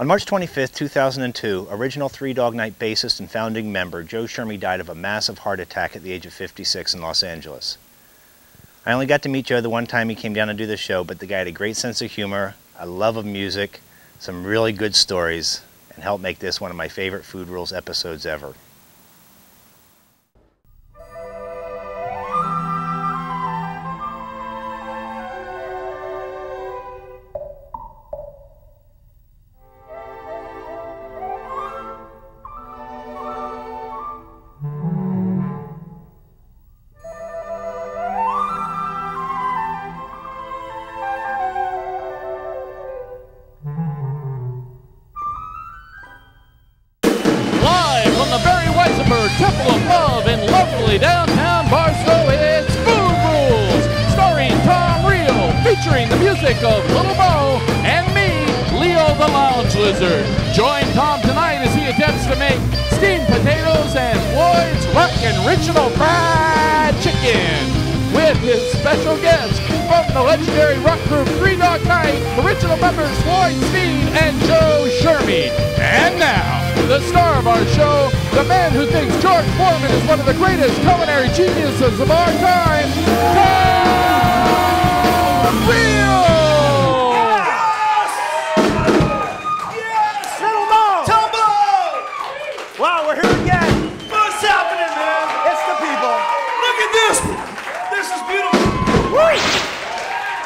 On March 25th, 2002, original Three Dog Night bassist and founding member Joe Schermie died of a massive heart attack at the age of 56 in Los Angeles. I only got to meet Joe the one time he came down to do the show, but the guy had a great sense of humor, a love of music, some really good stories, and helped make this one of my favorite Food Rules episodes ever. Temple of Love in lovely downtown Barstow, it's Food Rules, starring Tom Riehl, featuring the music of Lil Mo and me, Leo the Lounge Lizard. Join Tom tonight as he attempts to make steamed potatoes and Floyd's Rockin' Original Fried Chicken with his special guests from the legendary rock group Three Dog Night, original members Floyd, Sneed, and Joe Schermie. And now, the star of our show, the man who thinks George Foreman is one of the greatest culinary geniuses of our time, Tom Riehl! Yes! Lil Mo! Tom Riehl! Wow, we're here again. What's happening, man? It's the people. Look at this. This is beautiful. Woo!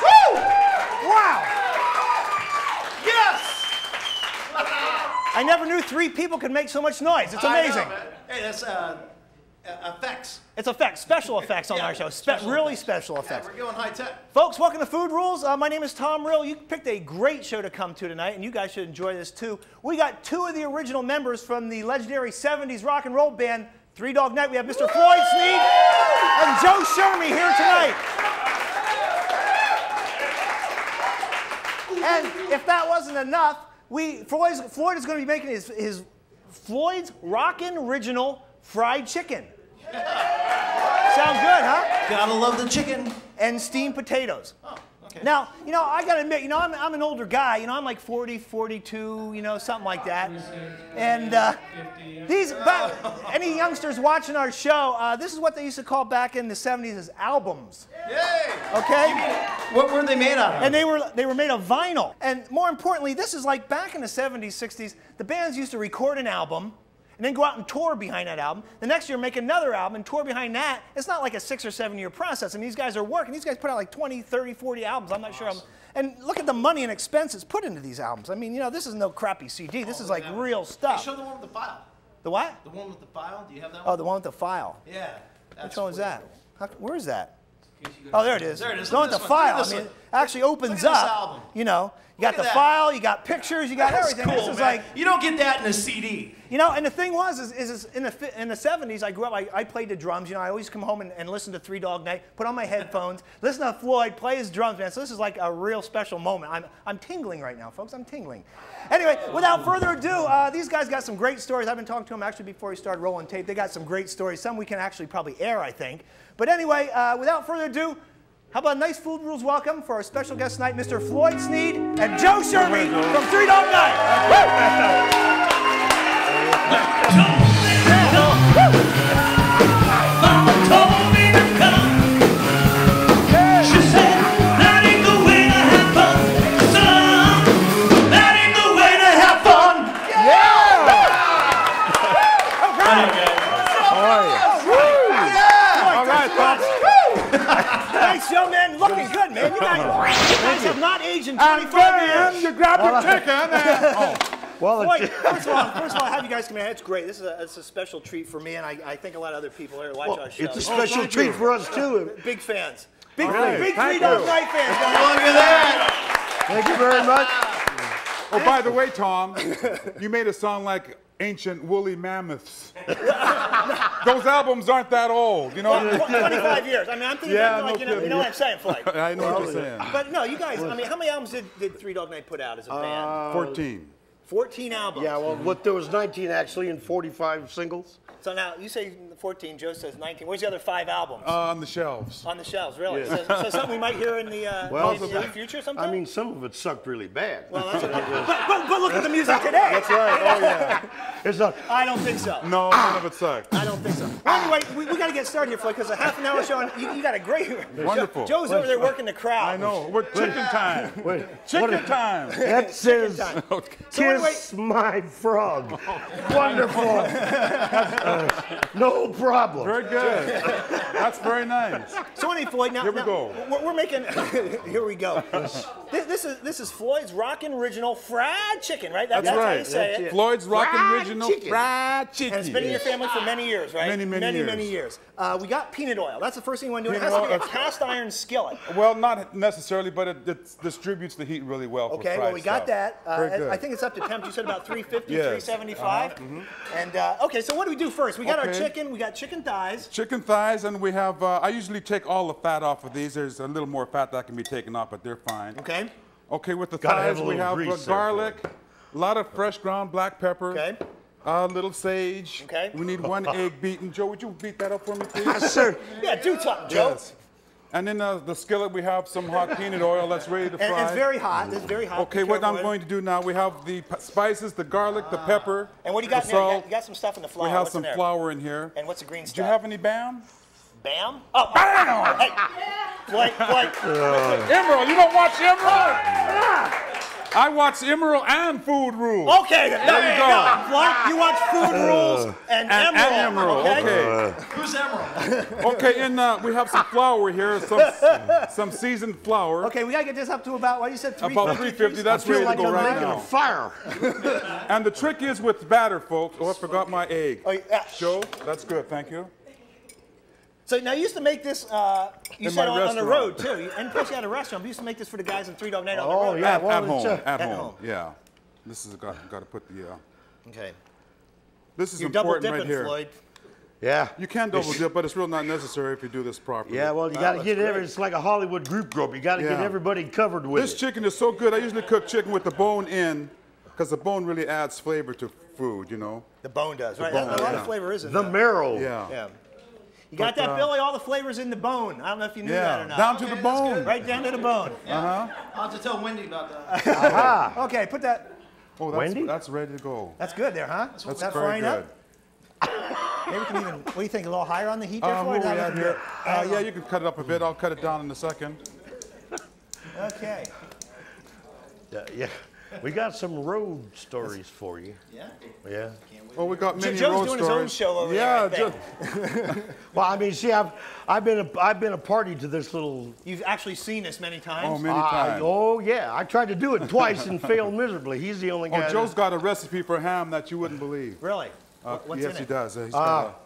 Woo! Wow! Yes! I never knew three people could make so much noise. It's amazing. Hey, that's effects. It's effects, special effects on our show. Really special effects. Yeah, we're going high tech. Folks, welcome to Food Rules. My name is Tom Riehl. You picked a great show to come to tonight, and you guys should enjoy this too. We got two of the original members from the legendary 70s rock and roll band, Three Dog Night. We have Mr. Floyd, Sneed, and Joe Schermie here tonight. And if that wasn't enough, Floyd is going to be making his Floyd's Rockin' Original Fried Chicken. Sound good, huh? Gotta love the chicken. And steamed potatoes. Oh, okay. Now, I gotta admit, I'm an older guy. I'm like 40, 42, something like that. And any youngsters watching our show, this is what they used to call back in the 70s as albums. Yay! Okay? What were they made out of? And they were made of vinyl. And more importantly, this is like back in the 70s, 60s, the bands used to record an album and then go out and tour behind that album. The next year, make another album and tour behind that. It's not like a 6 or 7 year process. And these guys are working. These guys put out like 20, 30, 40 albums. I'm not sure. And look at the money and expenses put into these albums. I mean, this is no crappy CD. This is like real stuff. Hey, show the one with the file. The what? The one with the file. Do you have that one? Oh, the one with the file. Yeah. Which one was that? Where is that? Oh, there it is. There it is. The one with the file. I mean, it actually opens up. You got the file, you got pictures, you got everything. Cool, this is like, you don't get that in a CD. And the thing was, is in the 70s, I grew up, I played the drums. I always come home and listen to Three Dog Night, put on my headphones, listen to Floyd play his drums, man. So this is like a real special moment. I'm tingling right now, folks. I'm tingling. Anyway, without further ado, these guys got some great stories. I've been talking to them actually before we started rolling tape. They got some great stories. Some we can actually probably air, I think. But anyway, without further ado, how about a nice Food Rules welcome for our special guest tonight, Mr. Floyd Sneed and Joe Schermie from Three Dog Night. Mama told me to come. She said, that ain't the way to have fun. Son, that ain't the way to have fun. All right, folks. Thanks, Joe, man. Looking good, man. You guys have not aged in 25 years. You grab the chicken and... Floyd, first of all, have you guys come in. It's great. It's a special treat for me, and I think a lot of other people here watch our show. It's a special treat for us, too. Big fans. Big Three Dog Night fans. Look at that. Thank you very much. Oh, by the way, Tom, you made us sound like ancient woolly mammoths. Those albums aren't that old, 25 years. I mean, I'm thinking you know what I'm saying, Floyd. I know what you're saying. But no, you guys, I mean, how many albums did Three Dog Night put out as a band? 14. 14 albums. Yeah, well, there was 19 actually and 45 singles. So now, you say 14, Joe says 19. Where's the other 5 albums? On the shelves. On the shelves, really? Yeah. So something we might hear in the, the future sometime? I mean, some of it sucked really bad. Well, that's but look at the music today. That's right. Oh, yeah. It's not. I don't think so. No, none of it sucked. I don't think so. Well, anyway, we got to get started here, Floyd, because a half an hour show, and you got a great... Wonderful. Joe's over there working the crowd. I know. We're chicken time. Wait, Chicken time. that says, kiss my frog. Wonderful. No problem. Very good. That's very nice. So anyway, Floyd, now Here we go. We're making. Here we go. This is Floyd's Rockin' Original Fried Chicken, right? That's right. how you say it. Floyd's Rockin' Fried Original chicken. Fried Chicken. And it's been in your family for many years, right? Many years. We got peanut oil. That's the first thing you want to do. It Peanut has to be a oil, cast iron skillet. Well, not necessarily, but it distributes the heat really well. Okay, for well, fried we got stuff. that. Very good. I think it's up to temp. You said about 350, Yes. 375. And okay, so what do we do first? We got our Okay. chicken. We got chicken thighs. Chicken thighs, and we have, I usually take all the fat off of these. There's a little more fat that can be taken off, but they're fine. Okay. Okay, with the Gotta have thighs, a we little have grease there garlic, a lot of fresh ground black pepper, Okay. a little sage. Okay. We need 1 egg beaten. Joe, would you beat that up for me, please? Sir, Yeah, do something, Joe. Yes. And in the skillet, we have some hot peanut oil that's ready to fry. And it's very hot. It's very hot. Okay, Be what careful I'm with it. going to do now, we have the spices, the garlic, the pepper, And what do you got the in there? salt. You got some stuff in the flour. We have What's some in there? flour in here. And what's the green stuff? Do you have any BAM? Bam? Oh, bam! Hey, Floyd. Emerald, you don't watch Emerald? I watch Emerald and Food Rules. Okay, there you go. Floyd, you watch Food Rules and Emerald. And Emerald, okay. Who's Emerald? Okay, and we have some flour here, some seasoned flour. Okay, we gotta get this up to about, what you said, 350? About 350, that's I feel ready like to go I'm right making now. a fire. And the trick is with batter, folks. Oh, I forgot my egg. Oh, yeah. Joe, that's good, thank you. So now you used to make this, you In said my on the road restaurant. too. And plus you had a restaurant. We used to make this for the guys in 3 Dog Night on the Oh, road. yeah. Right? Well, At home, it's, at at home, home. yeah. This is got to put the. Okay. This is You're double important dipping, right here. Floyd. Yeah. You can double dip, but it's real not necessary if you do this properly. Yeah, well, you got to get it's like a Hollywood group. You got to get Yeah. everybody covered with This it. chicken is so good. I usually cook chicken with the bone in, because the bone really adds flavor to food, you know. The bone does, right? bone, A lot yeah. of flavor is in The that. marrow. Yeah. Yeah. You got But, that, Billy? All the flavors in the bone. I don't know if you knew that or Yeah, not. down to Okay, the that's bone. good. Right down to the bone. I'll have to tell Wendy about that. Aha. Okay, put that. Oh, Wendy? that's ready to go. That's good there, huh? That's that very frying good. up? Maybe we can even, what do you think, a little higher on the heat there, What Floyd? we That have looking here? good. Yeah, you can cut it up a bit. I'll cut it down in a second. Okay. Yeah. We got some road stories for you. Yeah? Yeah. Oh, we got many Joe's road doing his own stories. show over yeah, there, I think. Well, I mean, see, I've been a party to this little. You've actually seen this many times. Oh, many times. Oh yeah, I tried to do it twice and failed miserably. He's the only guy. Oh, Joe's got a recipe for ham that you wouldn't believe. Really? What's yes, in he it? does. He's got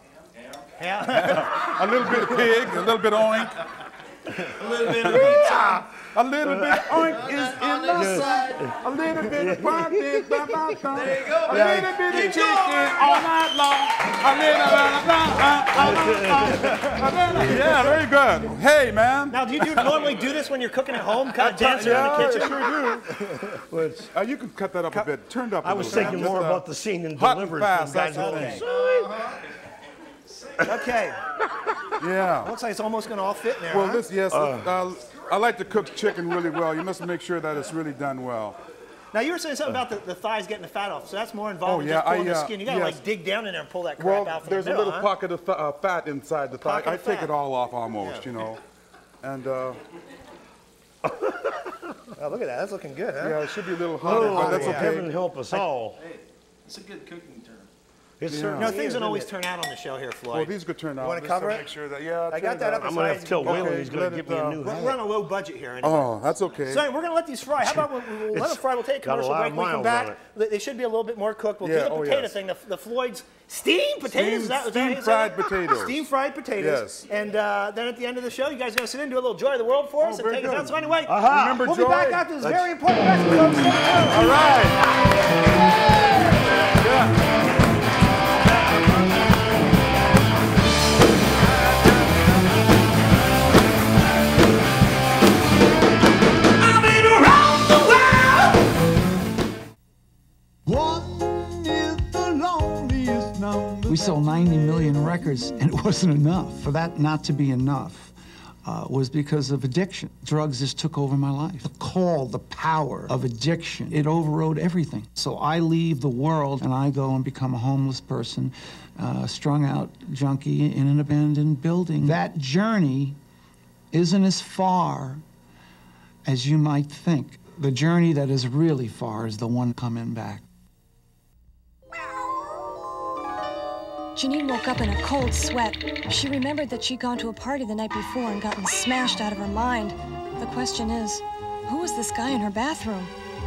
Yeah. a little bit of pig, a little bit of oink. A little bit of pizza. A little bit of oink is in the side. A little bit of pork is by my thumb. There you go. A little bit of chicken all night long. Yeah, very good. Hey, man. Now, do you normally do this when you're cooking at home? Kind of dance around the kitchen? Sure do. You can cut that up a bit. Turned up a I was little bit. thinking Just, more about the scene in hot and Deliverance. fast, when guys that's are the going, thing. Okay. Yeah. Looks like it's almost going to all fit in there, Well, huh? this, yes, I like to cook chicken really well. You must make sure that it's really done well. Now, you were saying something about the thighs getting the fat off, so that's more involved Oh, than yeah, just pulling the I, skin. You got to, yes. like, dig down in there and pull that crap Well, out from there's the a middle, little pocket of fat inside the thigh. Pocket I of take fat. it all off almost, you know. And Oh, look at that. That's looking good, huh? yeah, it should be a little hotter, but that's oh, okay. heaven help us all. Hey, it's a good cooking term. It's Yeah. certainly No, things is, don't always isn't it? turn out on the show here, Well, Floyd. these could turn out. wanna just cover to it? Make sure that, yeah, I got turn that up out. I'm gonna have to tell Okay, Waylon he's gonna let give it, me a new We're on a low budget here. Anyway. Oh, that's okay. So we're going to let these fry. How about we'll let them fry? We'll take a Got a commercial lot break. of When we come miles on back, they should be a little bit more cooked. We'll Yeah, do the oh, potato yes. thing, the Floyd's steamed potatoes. Is that how you say Steam-fried that? potatoes. Steamed fried potatoes. Yes. And then at the end of the show, you guys are going to sit in and do a little Joy of the World for us and very take us good. out. So anyway, Remember we'll Joy? be back after this very important message. So stay tuned. All right. Yeah. I've been around the world. We sold 90 million records, and it wasn't enough. For that not to be enough was because of addiction. Drugs just took over my life. The call, the power of addiction, it overrode everything. So I leave the world, and I go and become a homeless person, strung out junkie in an abandoned building. That journey isn't as far as you might think. The journey that is really far is the one coming back. Janine woke up in a cold sweat. She remembered that she'd gone to a party the night before and gotten smashed out of her mind. The question is, who was this guy in her bathroom?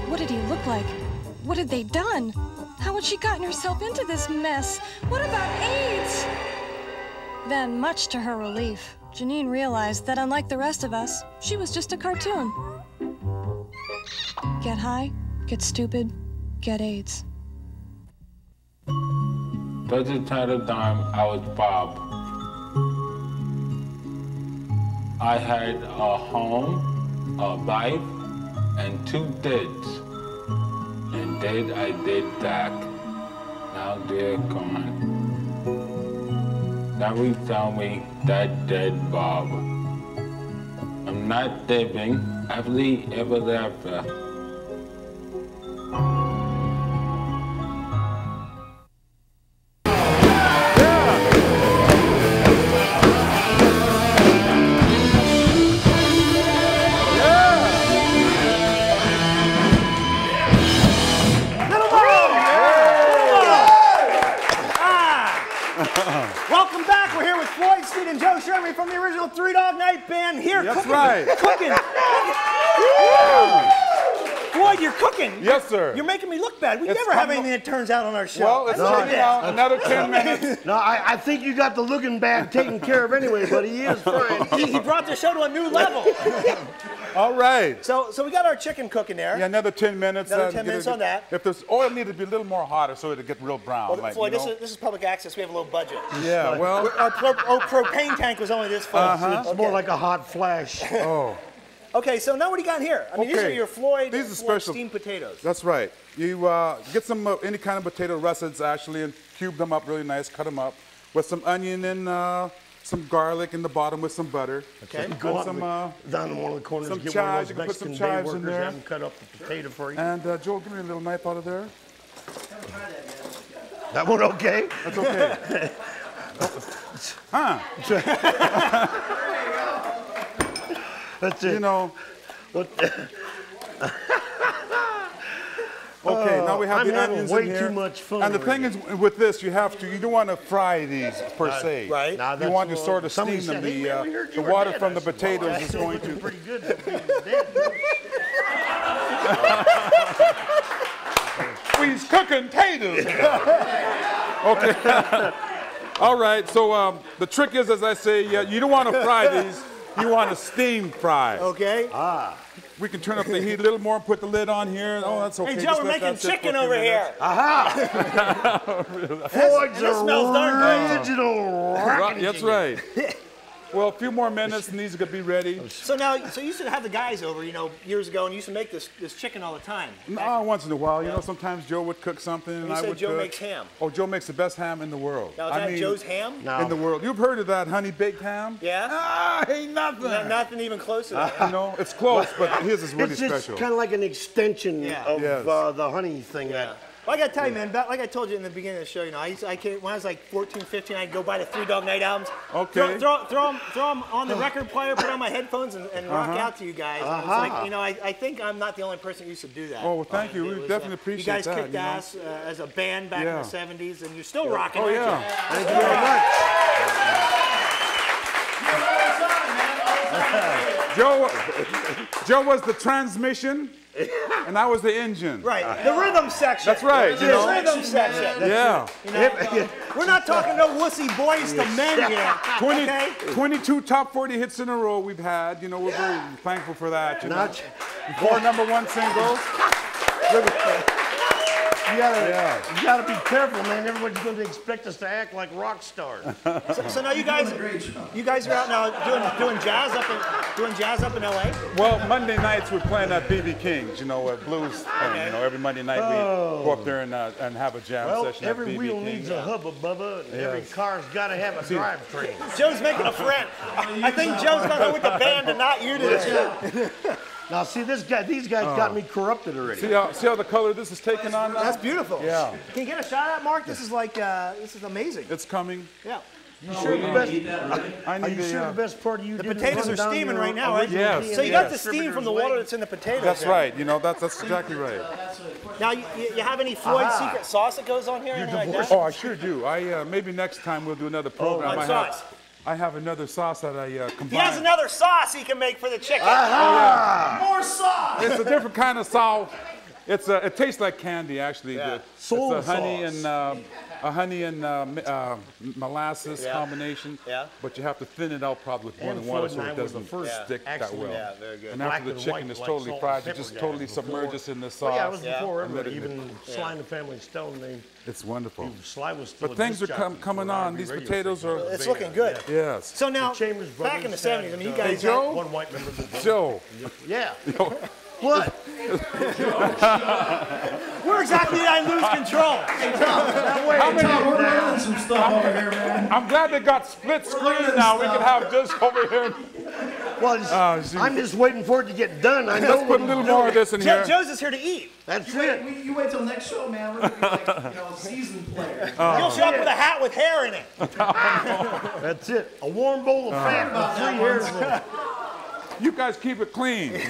What did he look like? What had they done? How had she gotten herself into this mess? What about AIDS? Then, much to her relief, Janine realized that unlike the rest of us, she was just a cartoon. Get high, get stupid, get AIDS. That's the time I was Bob. I had a home, a wife, and 2 kids. And then I did that. Now they're gone. Now we tell me that dead Bob. I'm not living happily ever after. Welcome back. We're here with Floyd, Sneed, and Joe Schermie from the original Three Dog Night Band. Here, That's cooking, right. cooking. Floyd, you're cooking. Yes, sir. You're making me look bad. We It's never have coming- anything that turns out on our show. Well, it's taking out another 10 minutes. No, I think you got the looking bag taken care of anyway, but he is fine. he brought the show to a new level. All right. So we got our chicken cooking there. Yeah, another 10 minutes. Another 10 minutes on that. If this oil needed to be a little more hotter so it'd get real brown. Well, like, Floyd, you know? this is public access. We have a low budget. Yeah, well. Our propane tank was only this full. It's more like a hot flash. Oh. Okay, so now what do you got here? I mean, these are your Floyd, These are special steamed potatoes. That's right. You get some any kind of potato russets actually and cube them up really nice, cut them up with some onion and some garlic in the bottom with some butter. Okay. And Go some down in one of the corners, some get chives. one You of can put some those Mexican day chives in workers, there. have them cut up the potato for you. And Joel, give me a little knife out of there. That one okay? That's okay. Huh? That's it. You know. What? Okay, now we have I'm the having onions way in here. too much fun And the with thing is, with this, you don't want to fry these per se. Right. Nah, You that's want to what sort of somebody steam them. said, "Hey, man, we heard The you were water dead." from I the said, potatoes "Well, is that's going looking to. pretty good for being dead." He's cooking potatoes. Okay. All right. So the trick is, as I say, you don't want to fry these. You want to steam fry. Okay. We can turn up the heat a little more and put the lid on here. Oh, that's okay. Hey, Joe, Just we're let making that sit for chicken a few over minutes. here. Floyd's This smells darn good. original Right, that's right. Well, a few more minutes and these are going to be ready. So you used to have the guys over, years ago, and you used to make this chicken all the time. No, once in a while. You know, sometimes Joe would cook something and You I said would Joe cook. makes ham. Oh, Joe makes the best ham in the world. Now, is that Joe's ham? In the world. You've heard of that honey baked ham? Yeah. Ah, ain't nothing. Nothing even close to that. You know, it's close, but his is really It's special. kind of like an extension of Yes. the honey thing. Yeah. Well, I got to tell you, man, like I told you in the beginning of the show, when I was like 14, 15, I'd go buy the Three Dog Night albums, Okay. throw them on the record player, put on my headphones, and rock out to you guys. And it's like, I think I'm not the only person who used to do that. Oh, well, thank you. We It was, definitely appreciate that. You guys that, kicked you know. ass as a band back in Yeah. the 70s, and you're still rocking, Oh, aren't yeah. you? Thank you very much. Joe was the transmission, and I was the engine. Right, the rhythm section. That's right, The you know. rhythm section. Yeah. We're not talking no wussy boys to men here. 22 top 40 hits in a row we've had. You know, we're very thankful for that. You know. Not- 4 #1 singles. You gotta be careful, man. Everybody's going to expect us to act like rock stars. So now you guys are out now doing jazz up in LA. Well, Monday nights we're playing at BB King's, you know, a blues thing. You know, every Monday night we go up there and have a jam session at BB every wheel King's. needs a hub, Bubba, and every car's got to have a drivetrain. Joe's making a friend. I think Joe's going to go with the band and not you today. Now, see, these guys got me corrupted already. See how the color this is taking on now? That's beautiful. Yeah. Can you get a shot at Mark? This is like, this is amazing. It's coming. Yeah. You sure the best? Are you sure the best part of you? The potatoes are steaming right now, right? Yes. So you got the steam from the water that's in the potatoes. That's right. You know, that's exactly right. Now, you have any Floyd secret sauce that goes on here? Anything like that? Oh, I sure do. maybe next time we'll do another program. What sauce? I have another sauce that I combine. He has another sauce he can make for the chicken. More sauce. It's a different kind of sauce. It tastes like candy, actually. Yeah. It's a honey and molasses combination. Yeah. But you have to thin it out probably with more than water so it doesn't stick that well. Yeah, very good. And after the chicken is totally fried, you just totally submerge us in the sauce. Yeah, it was before everybody, even Sly and the Family Stone. It's wonderful. Sly was still But things are coming on. These potatoes are. It's looking good. Yes. So now, back in the 70s, I mean, you guys. Joe? One white member of the Joe. Yeah. What? Where exactly did I lose control? Hey, Tom, we're learning some stuff over here, man. I'm glad they got split screen now. We can have just over here. Well, I'm just waiting for it to get done. I know. Let's put a little more of this in here. Joe's is here to eat. That's it. You wait till next show, man. We're gonna be like, a seasoned player. You'll show up with a hat with hair in it. That's it. A warm bowl of fat with 3 hairs. You guys keep it clean.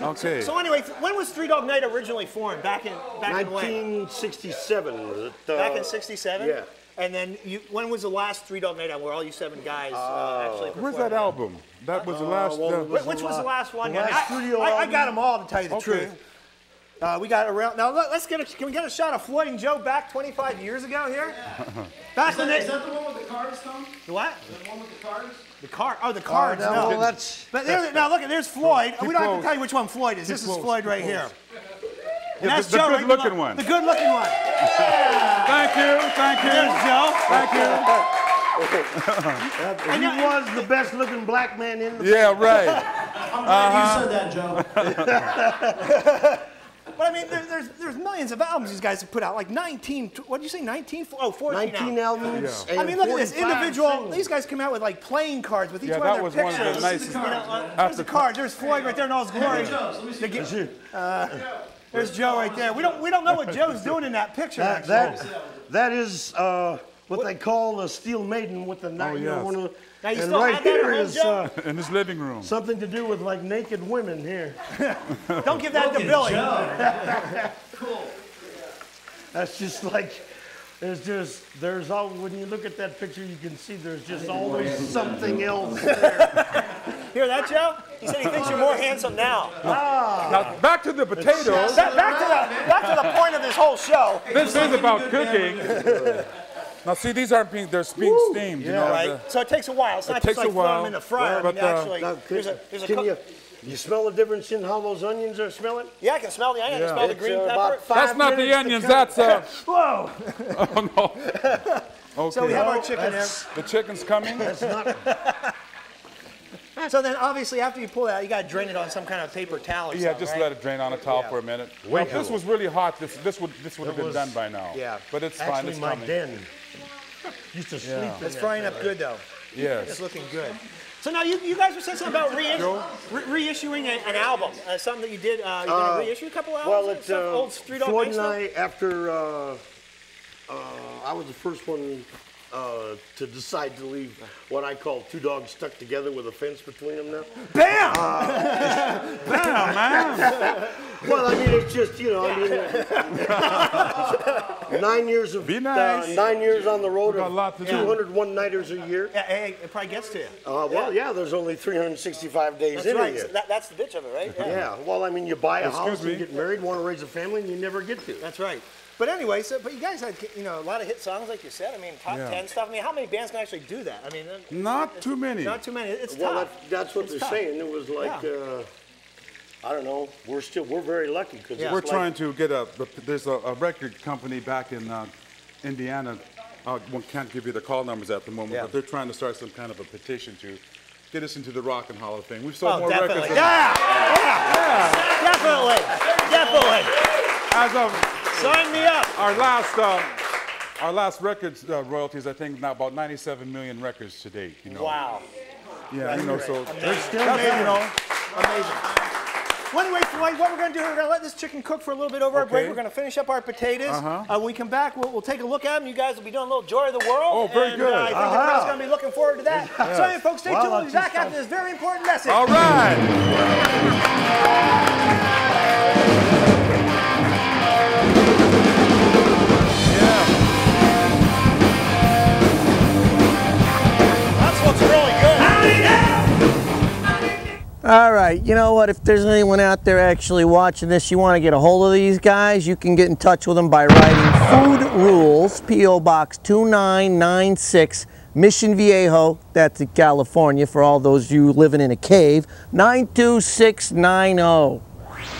Okay. So anyway, when was Three Dog Night originally formed? Back in when? 1967 was it? Back in '67. Yeah. And then when was the last Three Dog Night out where all you 7 guys actually performed? Where's that album? That was the last. Which was the last one? I got them all, to tell you the truth. We got around. Now can we get a shot of Floyd and Joe back 25 years ago here? Back when Is that the one with the cards, Tom? The what? The one with the cards? The card. Oh, the cards. No, no. well, that's. But now look, there's Floyd. We don't have to tell you which one Floyd is. This is Floyd right here. And that's the Joe, good looking one. The good looking one. Thank you. Thank you. There's Joe. Thank you. He was the best looking black man in the Yeah, right. I'm glad you said that, Joe. But I mean, there's millions of albums these guys have put out, like 19. What did you say? 19? Oh, 14 19 albums. I mean, look at this 45 individual. singles. These guys come out with like playing cards with each one that of was their one pictures. of the nicest. There's the card. There's Floyd right there in all his glory. There's Joe right there. We don't know what Joe's doing in that picture. That is what they call the Steel Maiden with the knife. yes. Now you and still right have that here at home, is Joe? In his living room. something to do with like naked women here. Don't give that to Billy. Cool. That's just like. There's all, when you look at that picture, you can see there's just always something else there. Hear that, Joe? He said he thinks you're more handsome now. Now, back to the potatoes. Back to the point of this whole show. This is about cooking. Now, see, these aren't being steamed, you know. Right. So it takes a while. It's not just like throwing them in the fryer. I mean, actually, Now, there's a cook. you smell the difference in how those onions are smelling? Yeah, I can smell the onion. I can smell the green pepper. About 5 That's not the minutes to onions. cook. That's Whoa! oh no. Okay. So we have our chicken there. The chicken's coming. That's not. So then, obviously, after you pull it out, you got to drain it on some kind of paper towel or something, Just right? let it drain on a towel for a minute. Well, if this was really hot, this would have been done by now. Yeah. But it's fine. Actually, It's my coming. den used to sleep in It's there. frying up good, though. Yes. It's looking good. So now you guys were saying something about reissuing an album, something that you did. You're going to reissue a couple albums? Well, and it's stuff? Old Three Dog Floyd Night and stuff? I, after I was the first one to decide to leave what I call 2 dogs stuck together with a fence between them now. Bam! Damn, man. Well, I mean, it's just, I mean, 9 years of Be nice. 9 years on the road got of a lot to do. 201 nighters a year. Yeah, hey, it probably gets to you. Well, yeah, there's only 365 days That's in a right. year. So that's the bitch of it, right? Yeah, well, I mean, you buy a Excuse house me. and get married, want to raise a family, and you never get to. That's right. But anyway, but you guys had a lot of hit songs, like you said. I mean, top 10 stuff. I mean, how many bands can actually do that? I mean, Not too many. not too many. It's Well, tough. that's what It's they're tough. saying. It was like, I don't know. We're very lucky because we're trying to get there's a record company back in Indiana. One can't give you the call numbers at the moment, but they're trying to start some kind of a petition to get us into the Rock and Hall of Fame. We've sold more records than Definitely. As of sign me up. Our last records royalties, I think, now about 97 million records to date. You know. Wow. Yeah, you know, so they're still amazing. Well, anyway, Floyd, what we're going to do, we're going to let this chicken cook for a little bit over our break. We're going to finish up our potatoes. When we come back, we'll take a look at them. You guys will be doing a little Joy of the World. Oh, very good. I think the crowd's going to be looking forward to that. So, anyway, folks, stay tuned. We'll be back after this very important message. All right. All right, you know what, if there's anyone out there actually watching this, you want to get a hold of these guys, you can get in touch with them by writing Food Rules, P.O. Box 2996, Mission Viejo, that's in California, for all those of you living in a cave, 92690.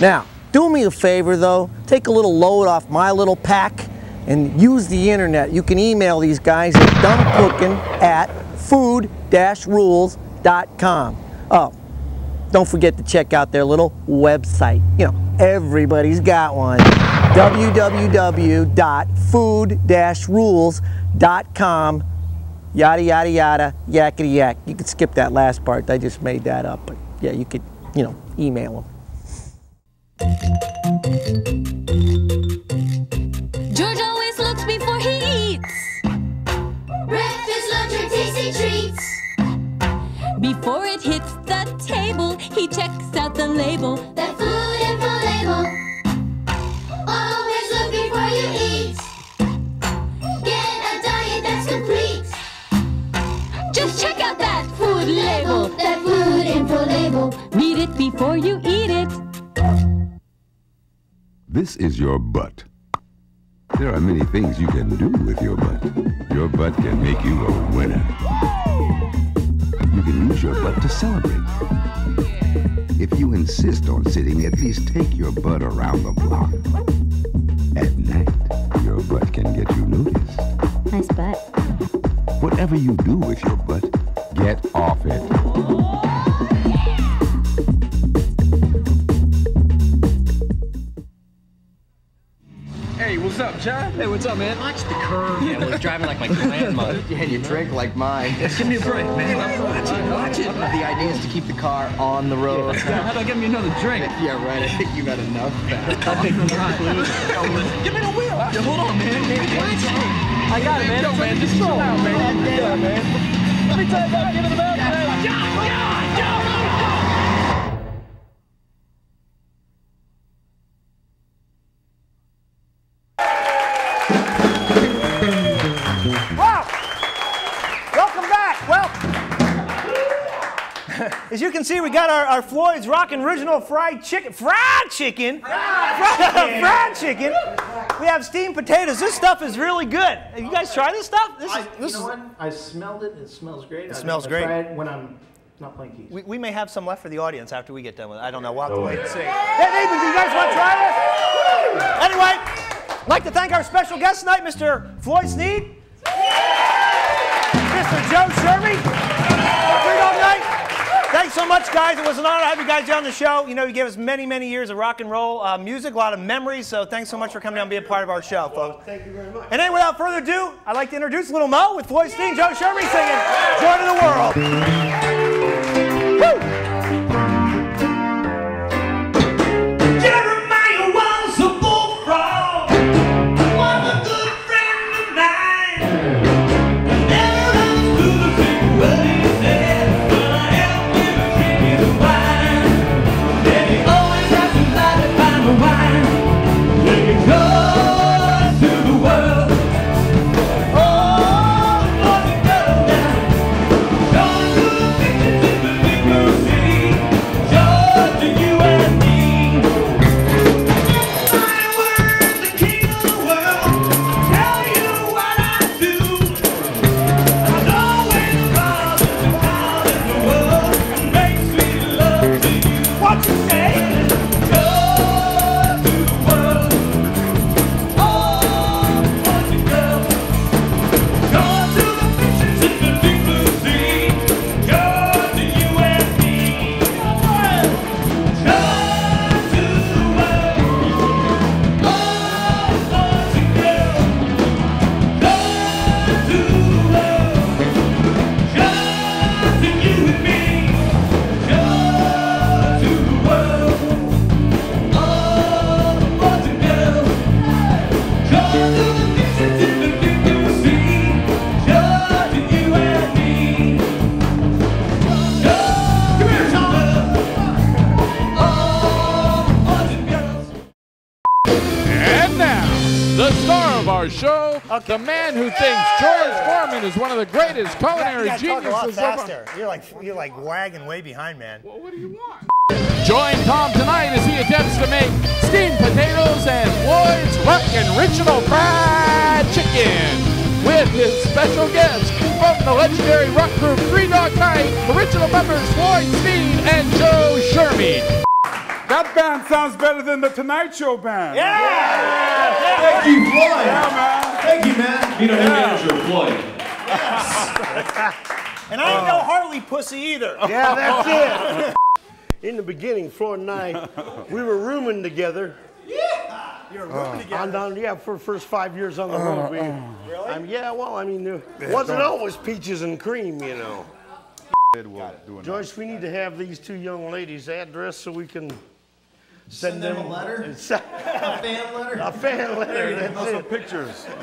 Now, do me a favor though, take a little load off my little pack and use the internet. You can email these guys at dumbcooking@food-rules.com. Oh, don't forget to check out their little website. You know, everybody's got one. www.food-rules.com. Yada, yada, yada, yakety yak. You could skip that last part. I just made that up. But yeah, you could, you know, email them. George always looks before he eats. Breakfast, lunch, or tasty treats. Before it hits the table, he checks out the label. That food info label. Always look before you eat. Get a diet that's complete. Just check out that food label. That food info label. Read it before you eat it. This is your butt. There are many things you can do with your butt. Your butt can make you a winner. You can use your butt to celebrate. If you insist on sitting, at least take your butt around the block. At night, your butt can get you noticed. Nice butt. Whatever you do with your butt, get off it. Hey, what's up, John? Hey, what's up, man? Watch the curve. Yeah, we're driving like my grandmother. Yeah, and you drink like mine. Give me a break, man. Watch it. The idea is to keep the car on the road. Yeah, how do I get me another drink? Yeah, right. I think you've had enough. I think you're right. Give me the wheel. Yo, hold on, man. I got it, man. Yo, man, just chill out, man. Yeah, man. Let me tell you about giving them out, man. As you can see, we got our Floyd's Rockin' Original Fried Chicken. Fried chicken? Fried chicken. We have steamed potatoes. This stuff is really good. Have you guys tried this stuff? You know what? I smelled it. It smells great. It smells great. Try it when I'm not playing keys. We may have some left for the audience after we get done with it. I don't know. We'll have to wait and see. Hey, Nathan, do you guys want to try this? Anyway, I'd like to thank our special guest tonight, Mr. Floyd Sneed, Mr. Joe Schermie, Free Dog Night. Thanks so much, guys. It was an honor to have you guys on the show. You know, you gave us many, many years of rock and roll music, a lot of memories. So thanks so much for coming down and being a part of our show, folks. Thank you very much. And then, without further ado, I'd like to introduce Lil Mo with Floyd Sneed, Joe Schermie singing "Joy to the World." Woo! Jeremiah was a bullfrog, was a good friend of mine. Never understood a single word he said, but I helped him drink his wine. And he always had somebody find the wine, taking joy to the world. Oh, boys and girls now, going to the pictures in the big blue city. the star of our show, the man who thinks George Foreman is one of the greatest culinary you talk a lot geniuses ever. faster. You're like wagging way behind, man. Well, what do you want? Join Tom tonight as he attempts to make steamed potatoes and Floyd's Rockin' Original Fried Chicken with his special guests from the legendary rock group Three Dog Night, original members Floyd, Sneed, and Joe Schermie. That band sounds better than the Tonight Show band. Yeah! Thank you, Floyd. Yeah, man. Thank you, man. You know, new manager, Floyd. And I ain't no Harley pussy either. Yeah, that's it. In the beginning, Floyd and I, we were rooming together. You're rooming together. Yeah, for the first 5 years on the road. Really? Yeah, well, I mean, there wasn't always peaches and cream, you know. Joyce, we need to have these two young ladies' address so we can send them a letter? A fan letter? A fan letter. That's Also it. pictures. A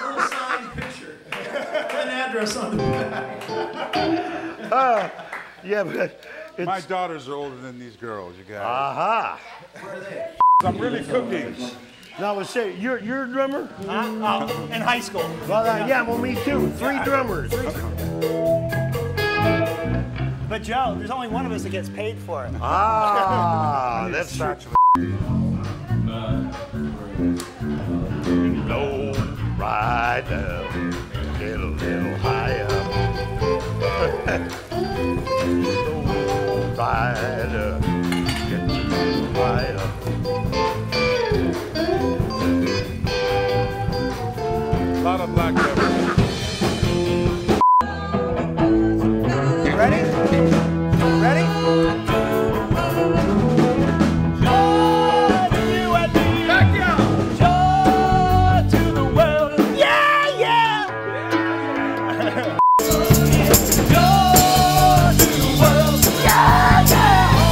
little signed picture. An address on the back. Yeah, but my daughters are older than these girls, you guys. Aha. Where are they? I'm really cooking. Now, let's say, you're a drummer? In high school. Well, yeah, well, me too. Three drummers. But Joe, there's only one of us that gets paid for it. Ah, that's true. Low rider, get a little higher. Low rider, get a little higher. A lot of black pepper. Ready? Ready? Joy to you and me. Back down. Joy to the world. Yeah, yeah. Joy to the world. Yeah, yeah.